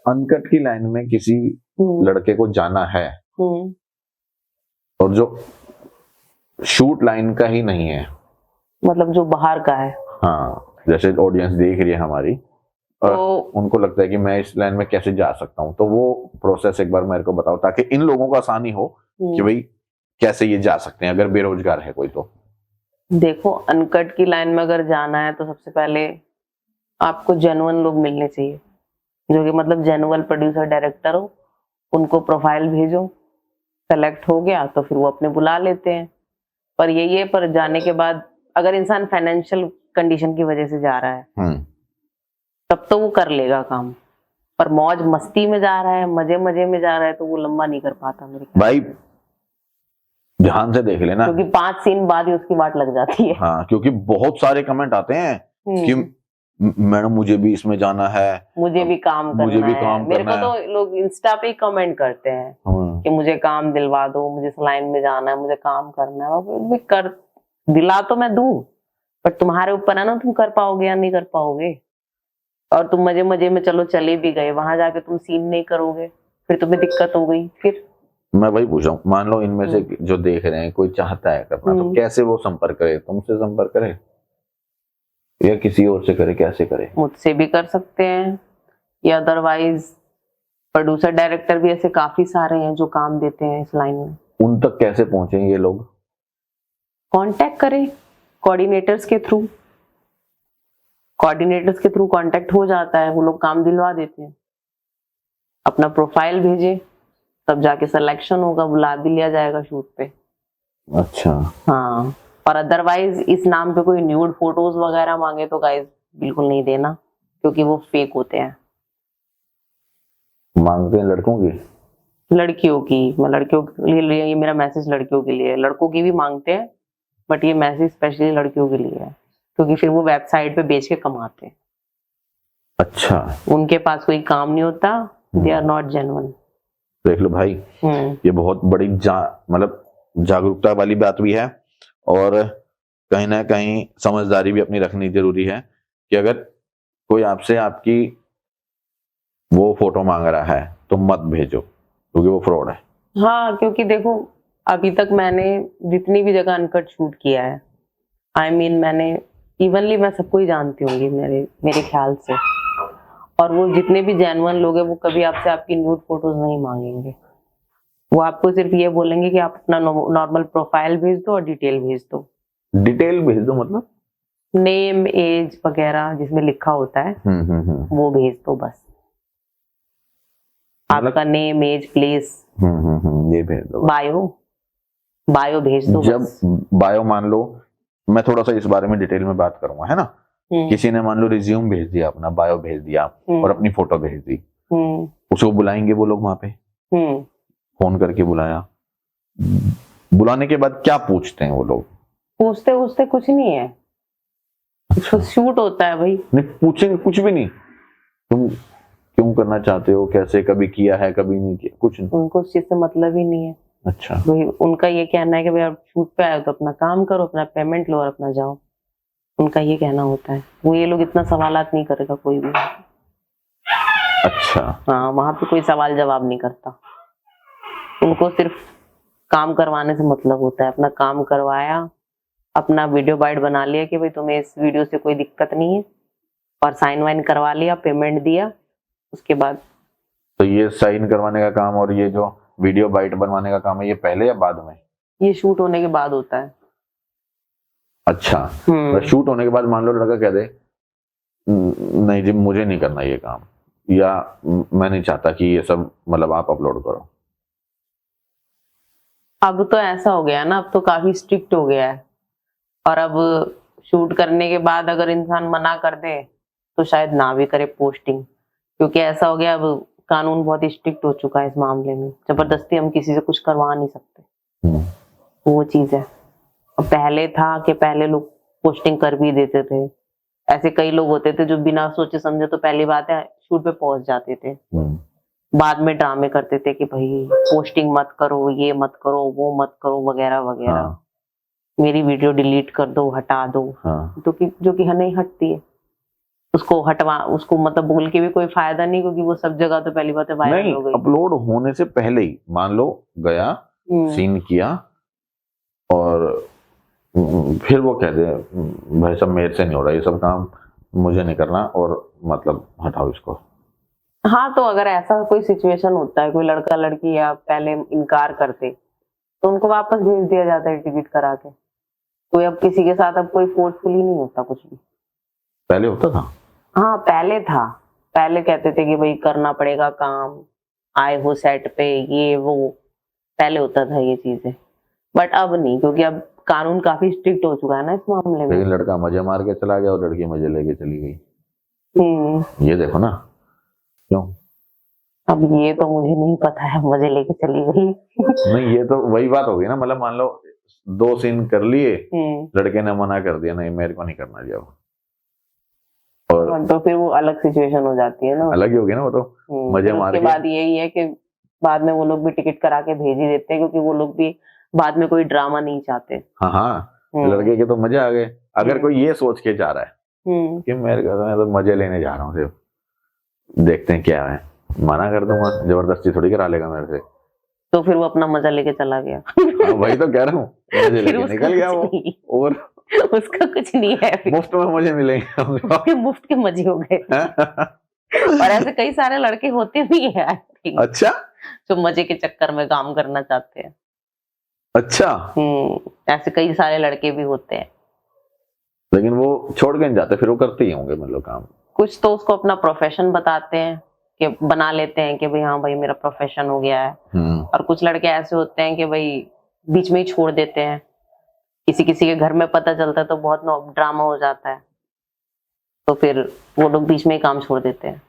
Uncut की line में किसी लड़के को जाना है और जो शूट लाइन का ही नहीं है, मतलब जो बाहर का है, हाँ, जैसे ऑडियंस देख रही है हमारी और तो उनको लगता है कि मैं इस लाइन में कैसे जा सकता हूँ, तो वो प्रोसेस एक बार मेरे को बताओ ताकि इन लोगों को आसानी हो कि भाई कैसे ये जा सकते हैं अगर बेरोजगार है कोई। तो देखो, अनकट की लाइन में अगर जाना है तो सबसे पहले आपको जेन्युइन लोग मिलने चाहिए, जो कि मतलब जेन्युइन प्रोड्यूसर डायरेक्टर हो। उनको प्रोफाइल भेजो, सेलेक्ट हो गया तो फिर वो अपने बुला लेते हैं। पर यही है, पर जाने के बाद अगर इंसान फाइनेंशियल कंडीशन की वजह से जा रहा है तब तो वो कर लेगा काम, पर मौज मस्ती में जा रहा है, मजे मजे में जा रहा है, तो वो लंबा नहीं कर पाता मेरे ख्याल भाई ध्यान से देख लेना, क्योंकि 5 सीन बाद ही उसकी वाट लग जाती है। हाँ, क्योंकि बहुत सारे कमेंट आते हैं कि मैडम मुझे भी इसमें जाना है, मुझे भी काम करना मुझे भी है। काम मेरे करना को तो लोग इंस्टा पे ही कमेंट करते हैं कि मुझे काम दिलवा दो, मुझे इस लाइन में जाना है, मुझे काम करना है। भी कर दिला तो मैं दूं, पर तुम्हारे ऊपर है ना, तुम कर पाओगे या नहीं कर पाओगे। और तुम मजे मजे में चलो चले भी गए, वहां जाके तुम सीन नहीं करोगे, फिर तुम्हें दिक्कत हो गई। फिर मैं वही पूछ रहा हूँ, मान लो इनमें से जो देख रहे हैं कोई चाहता है करना, तो कैसे वो संपर्क करे? तुमसे संपर्क करे या किसी और से करे? कैसे करे? मुझसे भी कर सकते हैं, या अदरवाइज प्रोड्यूसर डायरेक्टर भी ऐसे काफी सारे हैं जो काम देते हैं इस लाइन में। उन तक कैसे पहुंचे ये लोग? कांटेक्ट करें कोऑर्डिनेटर्स के थ्रू, कोऑर्डिनेटर्स के थ्रू कांटेक्ट हो जाता है, वो लोग काम दिलवा देते हैं। अपना प्रोफाइल भेजे, तब जाके सिलेक्शन होगा, बुला भी लिया जाएगा शूट पे। अच्छा, हाँ, और अदरवाइज इस नाम पे कोई न्यूड फोटोज वगैरह मांगे तो गाइस बिल्कुल नहीं देना, क्योंकि वो फेक होते हैं। मांगते हैं लड़कों की, लड़कियों की, मैं लड़कियों के लिए, ये मेरा मैसेज लड़कियों के लिए है। लड़कों की भी मांगते हैं, बट ये मैसेज स्पेशली लड़कियों के लिए है, क्योंकि फिर वो वेबसाइट पे बेच के कमाते हैं। अच्छा, उनके पास कोई काम नहीं होता, दे आर नॉट जेन्युइन। देख लो भाई, ये बहुत बड़ी मतलब जागरूकता वाली बात भी है, और कहीं ना कहीं समझदारी भी अपनी रखनी जरूरी है कि अगर कोई आपसे आपकी वो फोटो मांग रहा है तो मत भेजो, क्योंकि वो फ्रॉड है। हाँ, क्योंकि देखो, अभी तक मैंने जितनी भी जगह अनकट शूट किया है, I mean, मैंने इवनली, मैं सबको ही जानती होंगी मेरे ख्याल से, और वो जितने भी जेन्युइन लोग हैं वो कभी आपसे आपकी न्यूड फोटोज नहीं मांगेंगे। वो आपको सिर्फ ये बोलेंगे कि आप अपना नॉर्मल प्रोफाइल भेज दो और डिटेल भेज दो। डिटेल भेज दो मतलब नेम, एज वगैरह जिसमें लिखा होता है वो भेज दो बस। आपका नेम, एज, प्लेस, ये भेज दो। बायो भेज दो। जब बायो, मान लो मैं थोड़ा सा इस बारे में डिटेल में बात करूंगा, है ना। किसी ने मान लो रिज्यूम भेज दिया, अपना बायो भेज दिया और अपनी फोटो भेज दी, उसको बुलाएंगे वो लोग वहां पे, फोन करके बुलाया, बुलाने के बाद क्या पूछते हैं वो लोग? पूछते कुछ नहीं है, अच्छा। शूट होता है भाई। नहीं पूछेंगे कुछ भी नहीं, तुम क्यों करना चाहते हो, कैसे, कभी किया है, कभी नहीं किया, कुछ नहीं। उनको उस चीज से मतलब ही नहीं है। अच्छा, भाई उनका ये कहना है कि भाई आप शूट पे आए हो तो अपना काम करो, अपना पेमेंट लो और अपना जाओ। उनका ये कहना होता है। वो ये लोग इतना सवालात नहीं करेगा कोई भी। अच्छा, हाँ, वहां पे कोई सवाल जवाब नहीं करता। उनको सिर्फ काम करवाने से मतलब होता है। अपना काम करवाया, अपना वीडियो बाइट बना लिया कि भाई तुम्हें इस वीडियो से कोई दिक्कत नहीं है, और साइन वाइन करवा लिया, पेमेंट दिया, उसके बाद। तो ये साइन करवाने का काम और ये जो वीडियो बाइट बनवाने का काम है, ये पहले या बाद में? ये शूट होने के बाद होता है। अच्छा, शूट होने के बाद मान लो लड़का कह दे नहीं जी मुझे नहीं करना ये काम, या मैं नहीं चाहता कि ये सब मतलब आप अपलोड करो। अब तो ऐसा हो गया ना, अब तो काफी स्ट्रिक्ट हो गया है, और अब शूट करने के बाद अगर इंसान मना कर दे तो शायद ना भी करे पोस्टिंग, क्योंकि ऐसा हो गया, अब कानून बहुत ही स्ट्रिक्ट हो चुका है इस मामले में। जबरदस्ती हम किसी से कुछ करवा नहीं सकते, वो चीज है। अब पहले था कि पहले लोग पोस्टिंग कर भी देते थे। ऐसे कई लोग होते थे जो बिना सोचे समझे तो पहली बात है शूट पे पहुंच जाते थे, बाद में ड्रामे करते थे कि भाई पोस्टिंग मत करो, ये मत करो, वो मत करो, वगैरह वगैरह। मेरी वीडियो डिलीट कर दो, हटा दो, जो कि नहीं हटती है। उसको हटवा, उसको मतलब बोल के भी कोई फायदा नहीं, क्योंकि वो सब जगह तो पहली बात है वायरल नहीं, हो गई। अपलोड होने से पहले ही मान लो गया, सीन किया और फिर वो कहते हैं भाई सब मेरे से नहीं हो रहा, ये सब काम मुझे नहीं करना और मतलब हटाओ इसको। हाँ, तो अगर ऐसा कोई सिचुएशन होता है, कोई लड़का लड़की या पहले इनकार करते, तो उनको वापस भेज दिया जाता है टिकट करा के। कोई अब किसी के साथ अब कोई फोर्सफुली नहीं होता कुछ भी। पहले होता था। हाँ, पहले था। पहले कहते थे कि भाई करना पड़ेगा काम, आए हो सेट पे, ये वो, पहले होता था ये चीजें। बट अब नहीं, क्योंकि अब कानून काफी स्ट्रिक्ट हो चुका है ना इस मामले में। लेकिन लड़का मजे मार के चला गया और लड़की मजे लेके चली गई। ये देखो ना, क्यों? अब ये तो मुझे नहीं पता है, मजे लेके चली गई। नहीं, ये तो वही बात हो गई ना, मतलब मान लो 2 सीन कर लिए, लड़के ने मना कर दिया नहीं मेरे को नहीं करना जब, और तो फिर वो अलग सिचुएशन हो जाती है ना, अलग ही हो गया ना वो तो। मजे मार के बाद यही है कि बाद में वो लोग भी टिकट करा के भेज ही देते हैं, क्योंकि वो लोग भी बाद में कोई ड्रामा नहीं चाहते। हाँ हाँ, लड़के के तो मजे आ गए। अगर कोई ये सोच के जा रहा है कि मेरे घर में तो मजे लेने जा रहा हूँ, सिर्फ देखते हैं क्या है, मना कर दूंगा, जबरदस्ती थोड़ी करा लेगा मेरे से, तो फिर वो अपना मजा लेके चला गया। वही तो कह रहा हूँ, मजे लेके निकल गया वो, और उसका कुछ नहीं है, मुफ्त में मजे मिलेंगे। मुफ्त के मजे हो गए। और ऐसे कई सारे लड़के होते भी हैं अच्छा, जो मजे के चक्कर में काम करना चाहते हैं। अच्छा, ऐसे कई सारे लड़के भी होते हैं, लेकिन वो छोड़ के नहीं जाते, फिर वो करते ही होंगे मतलब काम। कुछ तो उसको अपना प्रोफेशन बताते हैं, कि बना लेते हैं कि भाई हाँ भाई मेरा प्रोफेशन हो गया है। और कुछ लड़के ऐसे होते हैं कि भाई बीच में ही छोड़ देते हैं, किसी किसी के घर में पता चलता है तो बहुत ड्रामा हो जाता है, तो फिर वो लोग बीच में ही काम छोड़ देते हैं।